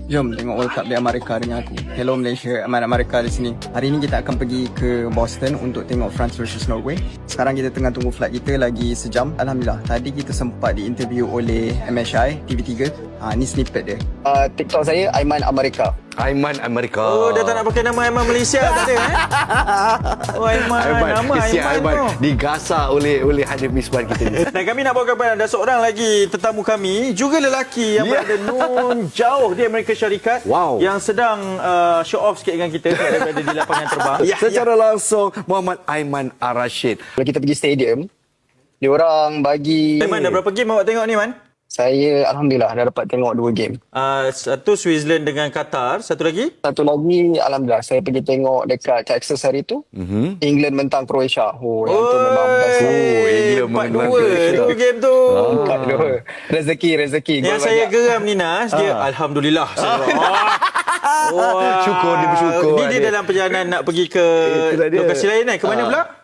Jom tengok World Cup di Amerika dengan aku. Hello Malaysia, aman Amerika di sini. Hari ini kita akan pergi ke Boston untuk tengok France versus Norway. Sekarang kita tengah tunggu flight kita lagi sejam. Alhamdulillah, tadi kita sempat diinterview oleh MSI TV3. Ni snippet dia. TikTok saya Aiman Amerika. Aiman Amerika. Oh, dah tak nak pakai nama Aiman Malaysia tak ada Oh, nama Aiman tu. Digasak oleh Hanif Miswan kita ni. Dan kami nak bawa kepada anda seorang lagi tetamu kami, juga lelaki yang berada nun jauh di Amerika Syarikat. Wow. Yang sedang show off sikit dengan kita berada di lapangan terbang. Secara langsung Muhammad Aiman Ar-Rashid. Kalau kita pergi stadium, diorang bagi... Aiman, dah berapa game awak tengok ni, Man? Saya Alhamdulillah dah dapat tengok 2 game. Satu Switzerland dengan Qatar, satu lagi? Satu lagi Alhamdulillah saya pergi tengok dekat Texas hari tu. England mentang Croatia. Yang tu memang best. England menang Croatia. 4-2 game tu. 4-2. Rezeki. Yang saya geram ni Nas, dia Alhamdulillah. Syukur, dia bersyukur. Ni dia dalam perjalanan nak pergi ke lokasi lain kan? Ke mana pula?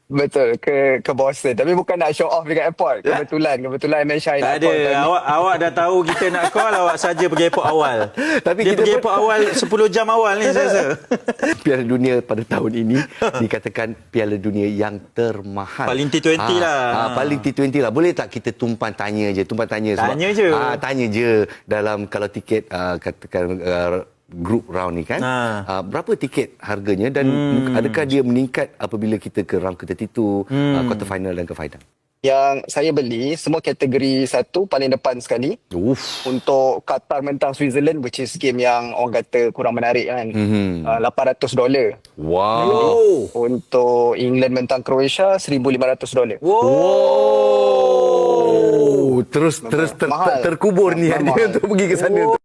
Betul, ke Boston. Tapi bukan nak show off dekat airport. Kebetulan MSI nak Tak ada. Awak dah tahu kita nak call, awak saja pergi airport awal. Tapi dia kita pergi airport awal 10 jam awal ni saya rasa. Piala Dunia pada tahun ini dikatakan Piala Dunia yang termahal. Paling T20 lah. Paling T20 lah. Boleh tak kita tumpang tanya je? Tanya je. Tanya je dalam kalau tiket katakan group round ni kan. Berapa tiket harganya dan adakah dia meningkat apabila kita ke round ke-32, quarter final dan ke final? Yang saya beli semua kategori 1 paling depan sekali. Untuk Qatar mentang Switzerland, which is game yang orang kata kurang menarik kan. $800. Wow. Untuk England mentang Croatia $1,500. Terus terkubur ni dia untuk pergi ke sana tu.